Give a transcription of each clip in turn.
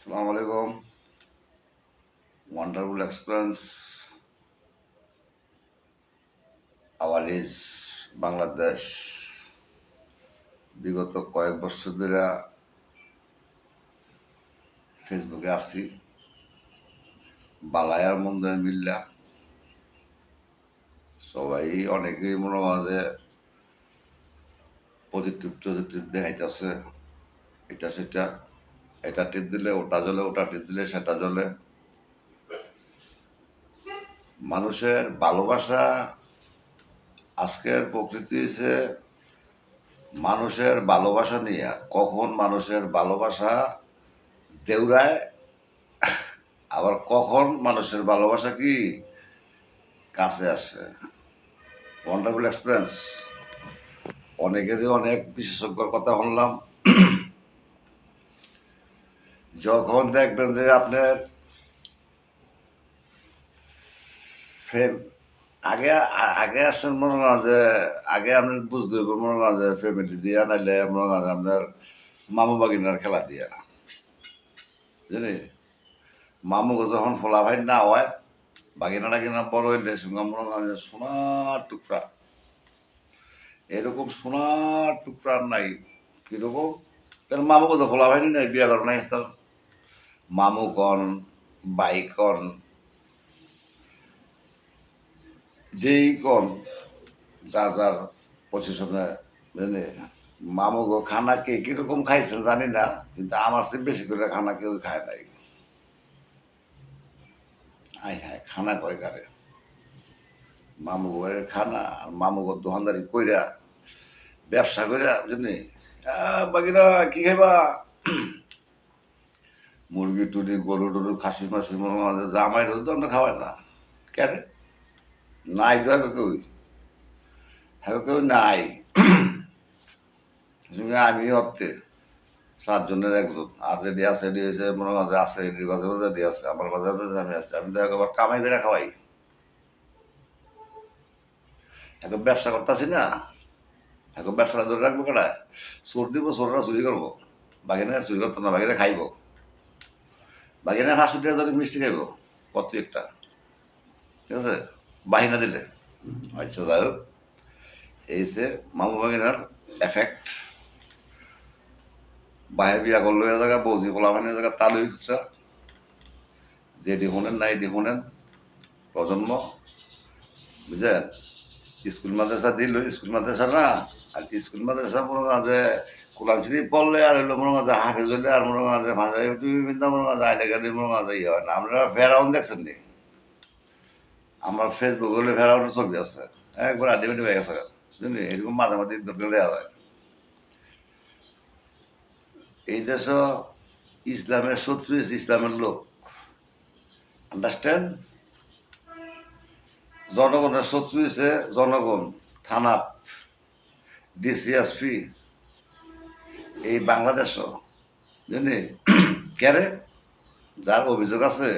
Assalamu alaikum. Wonderful experience. Our is Bangladesh. বিগত কয়েক বছর ধরে ফেসবুকে আসি বালায়ার মধ্যে মিল্লা সবাই অনেকেই মনে মাঝে পজিটিভ দেখাইতেছে এটা সেটা এটা টিপ দিলে ওটা জ্বলে ওটা টিপ দিলে সেটা জ্বলে মানুষের ভালোবাসা আজকের প্রকৃতি হচ্ছে মানুষের ভালোবাসা নিয়ে কখন মানুষের ভালোবাসা দেউরায় আবার কখন মানুষের ভালোবাসা কি কাছে আসে ওয়ান্ডারফুল এক্সপিরিয়েন্স অনেকেরই অনেক বিশেষজ্ঞর কথা শুনলাম যখন দেখবেন যে আপনার ফ্রেম আগে আগে আসেন মনে করেন যে আগে আপনি বুঝতে হইব মনে করেন যে ফ্যামিলি দিয়া নাইলে মনে করেন আপনার মামু বাগিনার খেলা দিয়া বুঝলি মামুকে যখন ফোলা ভাই না হয় বাগিনাটা কিনা বড় হইলে সঙ্গে মনে করেন যে সোনার টুকরা এরকম সোনার টুকরা নাই কিরকম তার মামুকে তো ফোলা ভাই নাই বিয়া করে নাই তার মামু কন বাই কন যেই কন যার যার পজিশনে বুঝলি মামু গো খানা কে কিরকম খাইছেন জানি না কিন্তু আমার চেয়ে বেশি করে খানা কেউ খায় নাই আয় হ্যাঁ খানা কয় কারে মামু ঘরের খানা আর মামু ঘর দোকানদারি কইরা ব্যবসা কইরা বুঝলি বাকিরা কি খাইবা মুরগি টুরি গরু টরু খাসি মাসি মনে হয় জামাই রোজ তো আমরা খাওয়াই না কেন নাই তো কেউ হ্যাঁ কেউ নাই আমি অর্থে 7 জনের একজন আর যেটি আছে এটি হয়েছে মনে মাঝে আছে এটির বাজে বাজে দিয়ে আছে আমার বাজার বাজে আমি আছি আমি তো একবার কামাই করে খাওয়াই এখন ব্যবসা করতেছি না এখন ব্যবসাটা ধরে রাখবো কেটা চোর দিব চোররা চুরি করবো বাঘিনা চুরি করতো না বাঘিনা খাইব বাঘিনা 500 টাকা ধরে মিষ্টি খাইব কত একটা ঠিক আছে বাহিনা দিলে আচ্ছা যাই হোক এই যে মামু বাগিনার এফেক্ট বাহে বিয়া করলো এ জায়গা বৌজি বলা মানে জায়গা তালুই খুচরা যেটি শোনেন না এটি শোনেন প্রজন্ম বুঝলেন স্কুল মাদ্রাসা দিল স্কুল মাদ্রাসা না আর স্কুল মাদ্রাসা মনে করেন যে কোরআন শরীফ পড়লে আর হইলো মনে করেন যে হাফেজ হইলে আর মনে করেন যে ভাষা বিভিন্ন মনে করেন আইলে গেলে মনে করেন যে ইয়ে হয় না আমরা ফেরাউন দেখছেন নি আমার ফেসবুক হলে ফেরাউনের ছবি আছে একবার আড্ডি হয়ে গেছে বুঝলি এরকম মাঝে মাঝে দরকার দেওয়া যায় এই দেশ ইসলামের শত্রু ইসলামের লোক আন্ডারস্ট্যান্ড জনগণের শত্রু হয়েছে জনগণ থানাত ডিসিএসপি এই বাংলাদেশও বুঝলি কেরে যার অভিযোগ আছে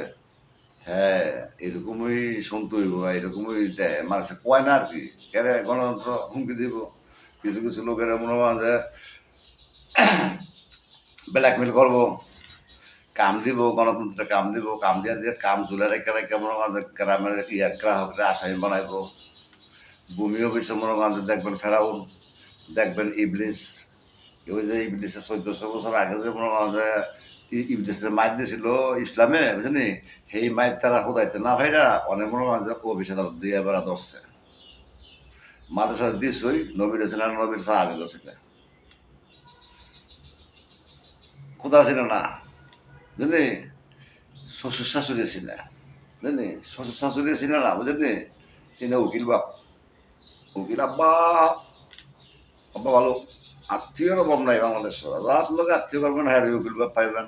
হ্যাঁ এরকমই শুনতে হইব এরকমই দেয় মানুষে কয় না আর কি কেরে গণতন্ত্র হুমকি দিব কিছু কিছু লোকের মনে হয় যে ব্ল্যাকমেল করবো কাম দিব গণতন্ত্রে কাম দিব কাম দিয়া দিয়ে কাম চলে রেখে রেখে মনে হয় গ্রামের গ্রাহকরা আসামি বানাইব ভূমি অফিসে মনে হয় দেখবেন ফেরাউন দেখবেন ইবলিস ওই যে ইবলিসের 1400 বছর আগে যে মনে হয় যে ইবলিসের মাইর দিয়েছিল ইসলামে বুঝলি সেই মাইর তারা হোদাইতে না ভাইরা অনেক মনে হয় যে অফিসে তারা দিয়ে বেড়া ধরছে মাদ্রাসা দিছই নবীর ছিল না নবীর সাহাবি ছিল কোথা ছিল না বুঝলি শ্বশুর শাশুড়ি ছিল বুঝলি শ্বশুর শাশুড়ি ছিল না বুঝলি চিনে উকিল বাপ উকিল আব্বা আব্বা ভালো আত্মীয়র অভাব নাই বাংলাদেশ রাত লোক আত্মীয় করবেন হ্যাঁ উকিল বাপ পাইবেন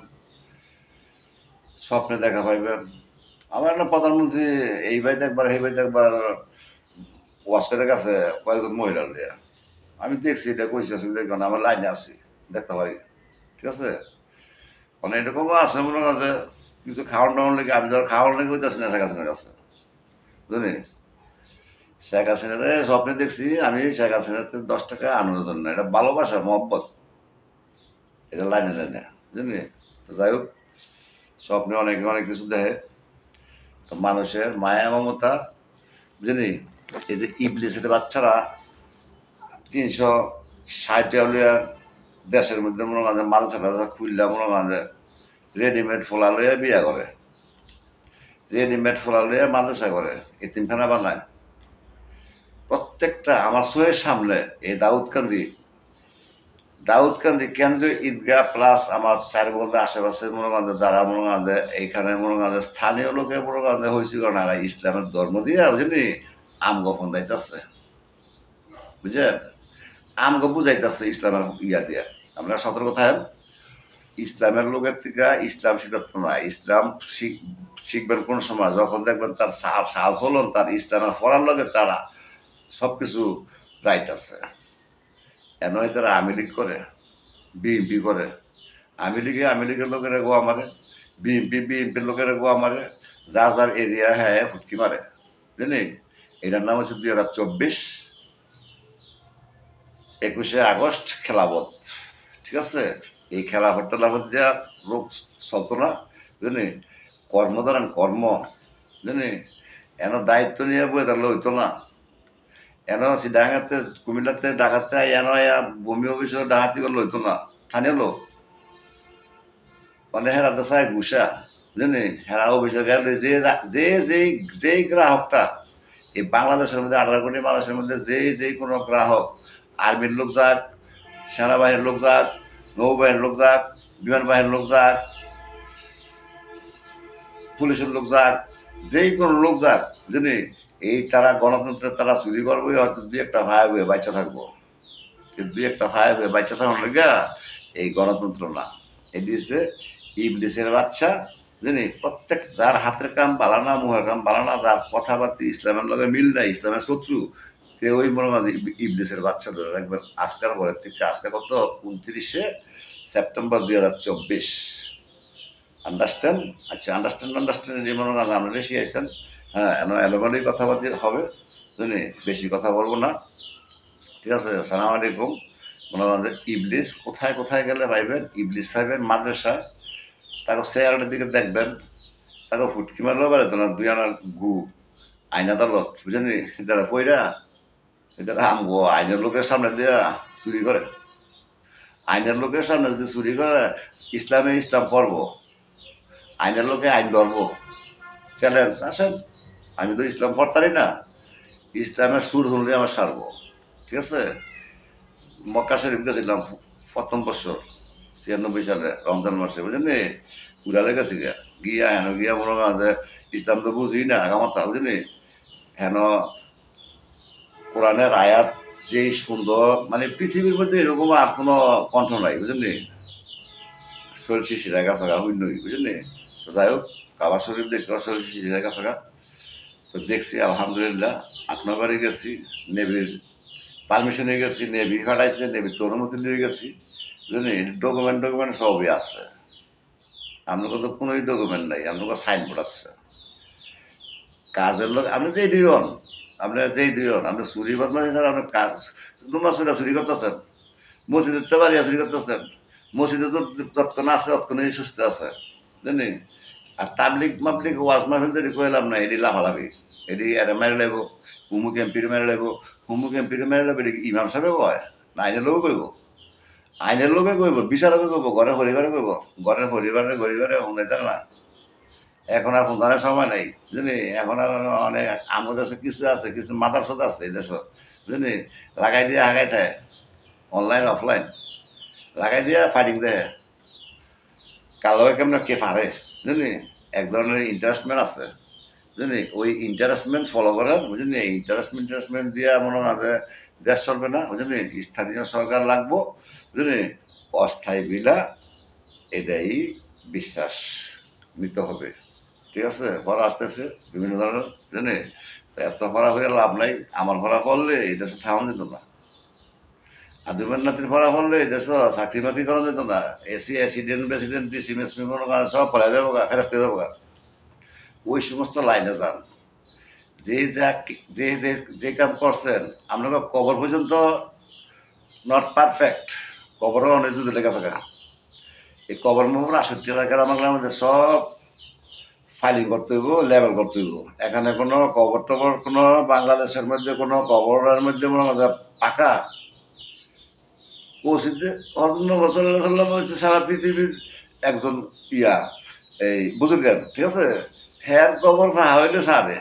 স্বপ্নে দেখা পাইবেন আমার একটা প্রধানমন্ত্রী এই ভাই দেখবার এই ভাই দেখবার ওয়াস্কারের কাছে কয়েকজন মহিলার লিয়া আমি দেখছি এটা কইছি অসুবিধা কারণ আমার লাইনে আছি দেখতে পারি ঠিক আছে মানে এরকমও আছে মনে আছে কিছু খাওয়ান টাওয়ান লেগে আমি ধর খাওয়ান লেগে হইতেছি না শেখ হাসিনার কাছে বুঝলি শেখ হাসিনাতে স্বপ্নে দেখছি আমি শেখ হাসিনাতে 10 টাকা আনানোর জন্য এটা ভালোবাসা মহব্বত এটা লাইনে লাইনে বুঝলি তো যাই হোক স্বপ্নে অনেকে অনেক কিছু দেখে। তো মানুষের মায়া মমতা বুঝলি, এই যে ইবলিসের বাচ্চারা 360 দেশের মধ্যে মনে করেন মাদ্রাসা টাদ্রাসা খুললা মনে করেন রেডিমেড ফোলা লইয়া বিয়া করে, রেডিমেড ফোলা লইয়া মাদ্রাসা করে, এতিমখানা বানায়। প্রত্যেকটা আমার চোখের সামনে এই দাউদকান্দি কেন্দ্রীয় ঈদগাহ প্লাস আমার চার বলতে আশেপাশে মনে করেন যারা মনে করেন এইখানে মনে করেন স্থানীয় লোকে মনে করেন হয়েছে না ইসলামের ধর্ম দিয়ে বুঝলি আমগো ফোন যাইতেছে, বুঝলেন, আমগো বুঝাইতেছে ইসলামের ইয়া দিয়া। আমরা সতর্ক থাকেন, ইসলামের লোকের থেকে ইসলাম শিখাতে না, ইসলাম শিখবেন কোন সময় যখন দেখবেন তার সাল চলন তার ইসলামের পড়ার লগে তারা সবকিছু রাইট আছে। এন তারা আওয়ামী লীগ করে, বিএনপি করে, আওয়ামী লীগের লোকেরা গোয়া মারে, বিএনপির লোকেরা গোয়া মারে, যার যার এরিয়া হ্যাঁ ফুটকি মারে, বুঝলি। এটার নাম হচ্ছে 2024 21শে আগস্ট খেলাবত, ঠিক আছে। এই খেলাফত টেলাফত দেওয়া লোক চলতো না, বুঝলি। কর্ম বুঝলি, এন দায়িত্ব নিয়ে বই তাহলে হইতো না। এন সিডাঙ্গাতে কুমিল্লাতে ডাকাতে এন ভূমি অফিসে ডাকাতি করলে হইতো না, স্থানীয় লোক মানে হেরাতে চায় ঘুষা, বুঝলি। হেরা অফিসে গেল যেই গ্রাহকটা এই বাংলাদেশের মধ্যে 18 কোটি মানুষের মধ্যে যেই কোনো গ্রাহক, আর্মির লোক যাক, সেনাবাহিনীর লোক যাক, নৌবাহিনীর লোক যাক, বিমান বাহিনীর লোক যাক, পুলিশের লোক যাক, যেই কোনো লোক যাক, বুঝলি, এই তারা গণতন্ত্রের তারা চুরি করবে, হয়তো দুই একটা ভাই হয়ে বাচ্চা থাকবো, দুই একটা ভাই হয়ে বাচ্চা থাকার লেগে এই গণতন্ত্র না, এটি হচ্ছে ইবলিসের বাচ্চা, বুঝলি। প্রত্যেক যার হাতের কাম বালানা, মুহের কাম বালানা, যার কথাবার্তা ইসলামের লগে মিল নাই, ইসলামের শত্রু, তে ওই মনে হয় ইবলিসের বাচ্চা ধরে রাখবেন। আজকের পরের থেকে আজকে কত 29শে সেপ্টেম্বর 2024, আন্ডারস্ট্যান্ড? আচ্ছা, আন্ডারস্ট্যান্ড যে মনে হয় আমরা বেশি আইসেন, হ্যাঁ, এলোমেলোই কথাবার্তা হবে, বুঝলি, বেশি কথা বলবো না, ঠিক আছে। আসসালামু আলাইকুম। মনে করেন যে ইবলিস কোথায় কোথায় গেলে পাইবেন, ইবলিস পাইবেন মাদ্রাসা, তাকে চেয়ারের দিকে দেখবেন, তাকে ফুটকি মারলেও পারে তো না, 2 আনার গু আইনা তালত, বুঝলি, যারা পইরা এটা আমগো আইনের লোকের সামনে দিয়া চুরি করে, আইনের লোকের সামনে যদি চুরি করে ইসলাম পড়ব, আইনের লোকে আইন ধরব, চ্যালেঞ্জ আসেন। আমি তো ইসলাম পড়তারি না, ইসলামের সুর হলে আমার সারব, ঠিক আছে। মক্কা শরীফ গেছিলাম প্রথম বছর 96 সালে রমজান মাসে, বুঝলি, উড়ালে গেছি গিয়া হেন গিয়া মনে করেন যে ইসলাম তো বুঝি না আগামাতা, বুঝলি। হেন কোরআনের আয়াত যেই সুন্দর, মানে পৃথিবীর মধ্যে এরকম আর কোনো কণ্ঠ নাই, বুঝলি। শরীর শিশিরা গেছে গা হইনই, বুঝলি। তো যাই হোক, কাবা শরীফ দেখে শরীর শিশিরা গেছে গা, তো দেখছি আলহামদুলিল্লাহ। 8 নম্বরে গেছি, নেভির পারমিশনে গেছি, নেভি ফাটাইছে, নেভির তো অনুমতি নিয়ে গেছি, বুঝলি। ডকুমেন্ট সবই আছে, আপনার তো কোনোই ডকুমেন্ট নাই, আপনার সাইনবোর্ড আছে। কাজের লোক আপনি যেই দিন, আপনি চুরি বদমাশি ছাড়া আপনি কাজ নমাজ পড়া চুরি করতেছেন, মসজিদের তো বাড়িয়া চুরি করতেছেন, মসজিদে তো যতক্ষণ আছে ততক্ষণই সুস্থ আছে, বুঝলি। আর মাবলিক ওয়াজ মাহফিল যদি কইলাম না, এটি লাফালাফি, এটি এটা মেরে লাগব, হুমুক এমপির মেরে লাগব, এটি ইমাম সাহেব কয় না আইনের লোক কইব, আইনের লোকে কইব, বিচারকে কইব, ঘরের পরিবারে কইব, ঘরের পরিবারে শুনাইতে না। এখন আর ফোন সময় নাই, বুঝলি। এখন আর অনেক আমার দেশে কিছু আছে, কিছু মাথার সাথে আছে এই দেশ, বুঝলি। লাগাই দিয়ে হাগাই থাকে, অনলাইন অফলাইন লাগাই দিয়ে ফাইটিং দেয়, কালো কেমন কে পারে, বুঝলি। এক ধরনের ইন্টারেস্টমেন্ট আছে, বুঝলি। ওই ইন্টারেস্টমেন্ট ফলো করেন, বুঝলি। ইন্টারেস্টমেন্ট দিয়ে মনে হয় যে দেশ চলবে না, বুঝলি। স্থানীয় সরকার লাগবো, বুঝলি। অস্থায়ী বিলা এটাই বিশ্বাস নিতে হবে, ঠিক আছে। ভরা আসতেছে বিভিন্ন ধরনের, বুঝলি। তো এত ভরা হয়ে লাভ নাই, আমার ভরা পড়লে এই দেশে থামান যেত না, আদুমের নাতির ভরা পড়লে এই দেশে চাকরি বাকরি করা যেত না, এসিডেন্ট প্রেসিডেন্ট ডিসি মেসপি মনে করেন সব পড়াই দেবো গা, ফেরাস্তে দেবো গা। ওই সমস্ত লাইনে যান, যে যা যে যে যে কাম করছেন আপনাকে কবর পর্যন্ত নট পারফেক্ট, কবরও অনেক যদি লেখা থাকা, এই কবর মোবর 68 এলাকার আমাদের সব ফাইলিং করতে হইব, লেবেল করতে হইব। এখানে কোনো কবর টবর কোনো বাংলাদেশের মধ্যে কোনো কবরের মধ্যে মনে হয় পাকা মসজিদে হযরত মুহাম্মদ সাল্লাল্লাহু আলাইহি ওয়াসাল্লাম হচ্ছে সারা পৃথিবীর একজন ইয়া এই বুজুর্গান, ঠিক আছে? হ্যার কবর ফাহা হইলে সাদে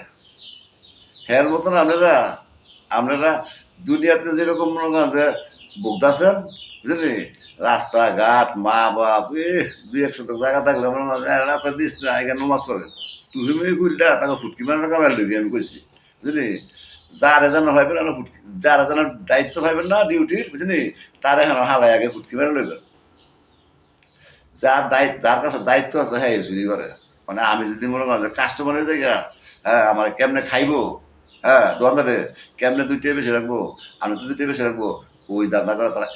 হ্যার মতন আপনারা দুনিয়াতে যেরকম মনে করেন যে ভুগতাছেন, বুঝলি? রাস্তাঘাট মা বাপ দুই একশো জায়গা থাকলে মনে করেন রাস্তা দিস না এখানে নমাজ পড়ে তুমি খুললা তাকে ফুটকি মারানো কামাই লবি আমি কইছি, বুঝলি? যারা যেন ভাইবেন না ফুটকি, যারা যেন দায়িত্ব পাইবেন না ডিউটির, বুঝলি? তারা এখন হালাই আগে ফুটকি মেরে লইবেন। যার কাছে দায়িত্ব আছে হ্যাঁ চুরি করে। মানে আমি যদি মনে করেন কাস্টমারের জায়গা, হ্যাঁ আমার কেমনে খাইবো, হ্যাঁ দোকানদারে কেমনে দুইটাই বেশি রাখবো, আমি তো দুইটাই বেশি রাখবো, ওই দাদা করে তারা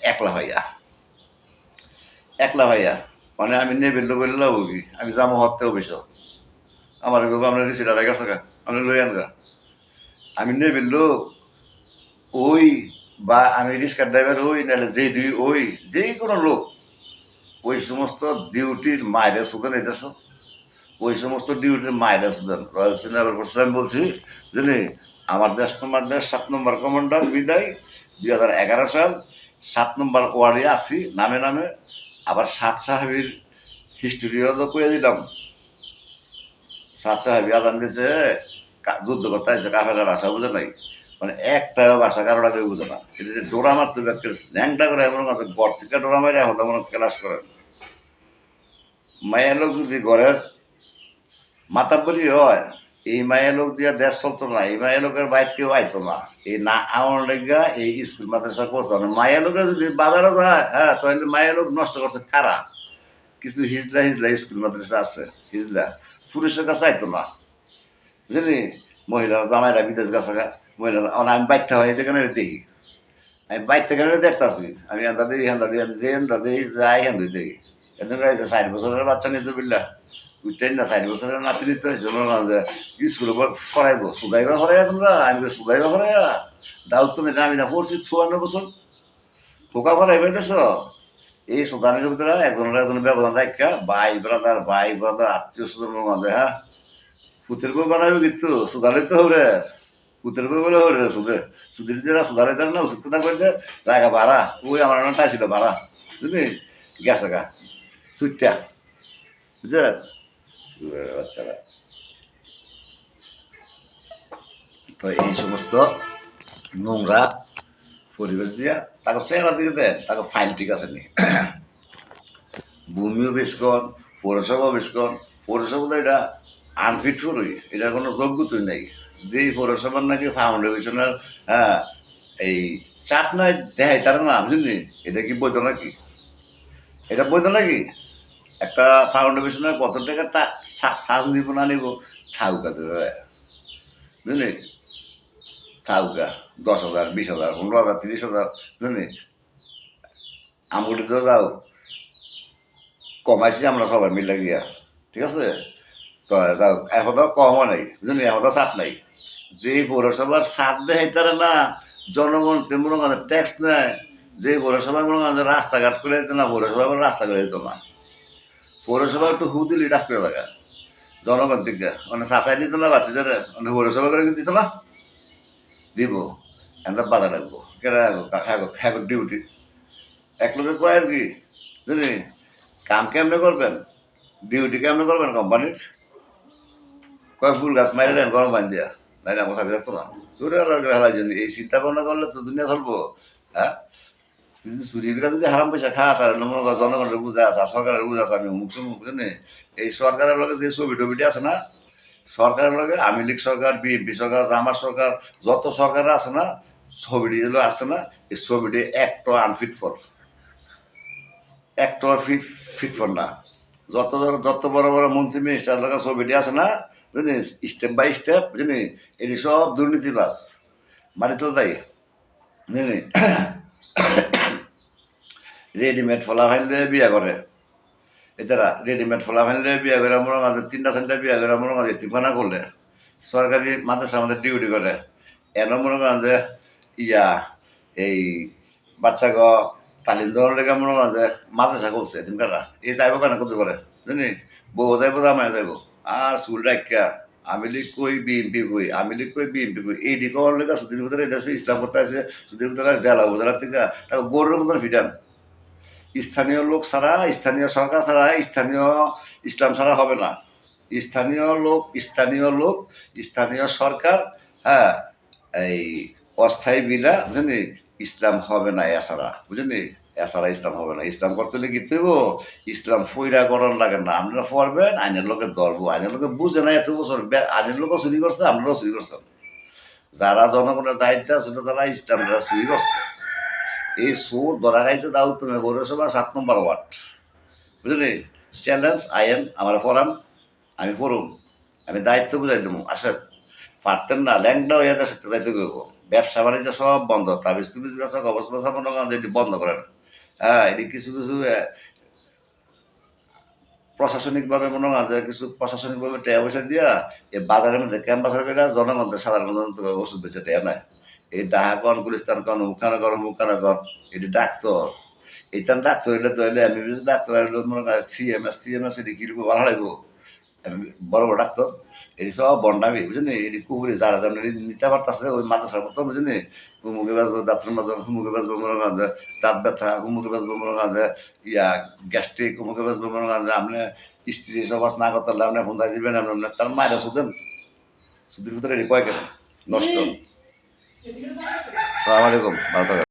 একলা ভাইয়া একলা ভাইয়া। মানে আমি নেবে বললেও কি আমি যাবো হতেও বেশি আমার আপনার রিসিটার গেছে গা আপনি লই আন গা আমি নেবে লোক ওই, বা আমি রিক্সার ড্রাইভার ওই নাহলে যে দুই ওই যেই কোনো লোক ওই সমস্ত ডিউটির মায়েরা সুদান এই দেশ, ওই সমস্ত ডিউটির মায়েরা সুদান রয়্যাল সিনেমার ফোর্স আমি বলছি জানি আমার দেশ তোমার দেশ 7 নম্বর কমান্ডার বিদায় 2011 সাল 7 নম্বর ওয়ার্ডে আসি নামে নামে। আবার সাত সাহাবির হিস্টোরিও তো কয়ে দিলাম। সাত সাহাবি আদান দিয়েছে যুদ্ধ করতে আসছে কাফেলার ভাষা বুঝে নাই, মানে একটাও ভাষা কারোর আগে বুঝে না। এটা যে ডোরা মারতে ল্যাংটা করে এমন ঘর থেকে ডোরা মারে এখন তেমন ক্লাস করেন। মায়ের লোক যদি ঘরের মাতাব্বরি হয়, এই মায়ের লোক দিয়ে দেশ চলতো না, এই মায়ের লোকের বাইর কেউ আইতো না। এই না আমার লেগা এই স্কুল মাদ্রাসা করছে না। মায়ের লোকের যদি বাজারও যায় হ্যাঁ তাহলে মায়ের লোক নষ্ট করছে কারা? কিছু হিজলা হিজলা স্কুল মাদ্রাসা আছে হিজলা, পুরুষের কাছে আইতো না, বুঝলি? মহিলারা জামাইরা বিদেশ গেছে মহিলারা আমি বাইতে হয় যেখানে দেখি, আমি বাইর থেকে দেখতেছি আমি হেন্দা দিই হেন্দা দিই আমি যে হেন্দা দিই যাই হেন্দা দিই এদিন গাইছে 4 বছরের বাচ্চা নিতে বিল্লা উঠতেন না 4 বছরের নাতি নিতে হয়েছে মনে হয় যে স্কুলে করাইবো সুদাইবা করাইয়া তোমরা আমি সুদাইবা করাইয়া দাউদ তো আমি না পড়ছি 54 বছর খোকা করাইবে দেশ। এই সুদানের ভিতরে একজনের ব্যবধান রাখা ভাই ব্রাদার আত্মীয় স্বজন মাঝে হ্যাঁ পুতের বউ বানাবে কিন্তু সুদালিতে হবে পুতের বউ বলে হরে সুদে সুদের যারা সুদালিতে না ওষুধ কথা করলে জায়গা ভাড়া ওই আমার নামটা ছিল ভাড়া, বুঝলি? গেছে গা সুইটটা বুঝলেন বাচ্চারা। তো এই সমস্ত নোংরা পরিবেশ দিয়া তাকে চেহারা দিকে দেন তাকে ফাইল ঠিক আছে নি ভূমিও বেশ কন পৌরসভা বেশ কন পৌরসভা তো এটা আনফিট ফুলই এটার কোনো যোগ্যতাই নেই। যেই পৌরসভার নাকি ফাউন্ডেশনের হ্যাঁ এই চাট নয় দেখাই তারা না বুঝলি এটা কি বৈধ নাকি? এটা বৈধ নাকি? একটা ফাউন্ডেশনের কত টাকা সাজ নিব না নিব থাকুকা দেবে, বুঝলি? থাকুকা 10,000 20,000 15,000 30,000 বুঝলি? আমগুলিতে যাও কমাইছি আমরা সবাই মিলে গিয়া, ঠিক আছে? তো যাও এখন তো কমও নাই বুঝলি এখন তো ছাড় নাই। যে পৌরসভার ছাড় দেয় তারা না জনগণ মনে করেন ট্যাক্স নেয়, যে পৌরসভায় মনে করেন রাস্তাঘাট করে দিত না পৌরসভা করে রাস্তা করে দিত না, পৌরসভা একটু হু দিলি রাস্তা জায়গা জনগণ থেকে মানে চাচাই দিত না বাতি যারা মানে পৌরসভা করে দিত না দিব এবার বাধা রাখবো কেন হ্যাঁ ডিউটি এক লোকে কয় আর কি বুঝলি কাম কেমনে করবেন ডিউটি কেমনে করবেন কোম্পানির কয় ফুল গাছ মারি দেন গরম পানি দিয়া নাইলে আমার চাকরি থাকতো না দূরে হেলার জন্য এই চিন্তা ভাবনা করলে তো দুনিয়া চলবো। হ্যাঁ যদি চুরি করে যদি হারাম পয়সা খাস আর মনে কর জনগণের বুঝা আছে সরকারের বুঝা আছে আমি অমুক সমুক বুঝলি এই সরকারের লগে যে ছবি টবিটি আছে না সরকারের লগে আওয়ামী লীগ সরকার বিএনপি সরকার জামাত সরকার যত সরকার আছে না ছবিটি যেগুলো আসছে না এই ছবিটি একটা আনফিট ফর একটা ফিট ফর না। যত যত বড় বড় মন্ত্রী মিনিস্টার লগে ছবিটি আছে না বুঝলি স্টেপ বাই স্টেপ বুঝলি এটি সব দুর্নীতিবাজ মারি তো তাই বুঝলি রেডিমেড ফলাফাইল দিয়ে বিয়া করে এটারা রেডিমেড ফলাফাইল দিয়ে বিয়া করে মনে মাঝে 3টা 4টা বিয়া করে মনে মাঝে তিনখানা করলে সরকারি মাদ্রাসা আমাদের ডিউটি করে এনে মনে করেন যে ইয়া এই বাচ্চাগ তালিম দেওয়ার লেগে মনে করেন যে মাদ্রাসা করছে তিনখানা এই যাইব কেন করতে পারে জানি বউ যাইব জামাই যাইব আর চুল রাখা আমি লীগ কই বিএনপি কই আমি লীগ কই বিএনপি কই এই দিকে আমার লেখা সুদির ভিতরে দেশে ইসলাম করতে আছে সুদির ভিতরে জেলা উপজেলা থেকে তাকে গৌরের মতন ফিটান স্থানীয় লোক ছাড়া স্থানীয় সরকার ছাড়া স্থানীয় ইসলাম ছাড়া হবে না স্থানীয় লোক স্থানীয় সরকার হ্যাঁ এই অস্থায়ী বিলা বুঝলি ইসলাম হবে না এছাড়া বুঝলি এছাড়া ইসলাম হবে না ইসলাম করতে হলে কি তৈব ইসলাম ফইরা করণ লাগে না আপনারা পড়বেন আইনের লোকে ধরবো আইনের লোকে বুঝে না এত বছর আইনের লোকও চুরি করছে আমরাও চুরি করছেন যারা জনগণের দায়িত্ব আছে তারা ইসলামরা চুরি করছে এই সোর ধরা খাইছে দাউদ পৌরসভা 7 নম্বর ওয়ার্ড বুঝলি চ্যালেঞ্জ আইন আমার পড়ান আমি পড়ুন আমি দায়িত্ব বুঝাই দেবো আসেন পারতেন না ল্যাংটা হয়ে দেশের যাইতে করবো ব্যবসা বাণিজ্য সব বন্ধ তাবিজ তুবিজ বেচা কবচ বেচা মনে করেন যে এটি বন্ধ করেন হ্যাঁ এটি কিছু কিছু প্রশাসনিকভাবে মনে হয় যে কিছু প্রশাসনিকভাবে টাকা পয়সা দিয়া এই বাজারের মধ্যে ক্যাম্পাসের করে জনগণদের সাধারণ জনগণ ওষুধ বেচে টাকা নেয় এই ডাহা কন গুলিস্তান কন মুখানা কন এটি ডাক্তার এইটান ডাক্তার হইলে তো হইলে আমি ডাক্তার হইলে মনে করেন সিএমএস এটি কিরকম ভালো লাগবো বড় বড় ডাক্তার এটি সব বন্ডামি বুঝলি এটি কুকুরি যারা যেমন নিতে পারতেছে ওই মাদ্রাসার মতো বুঝলি হুমুকে বাজবো দাঁতের মাজন হুমুকে বাজবো মনে করেন যে দাঁত ব্যথা হুমুকে বাজবো মনে করেন যে গ্যাস্ট্রিক হুমুকে বাজবো মনে করেন যে আপনি স্ত্রী সবাস না করতে পারলে আপনি ফোন দিবেন আপনি তার মায়েরা শুধেন সুদের ভিতরে এটি কয় কেন নষ্ট সালাম আলাইকুম ভালো থাকবেন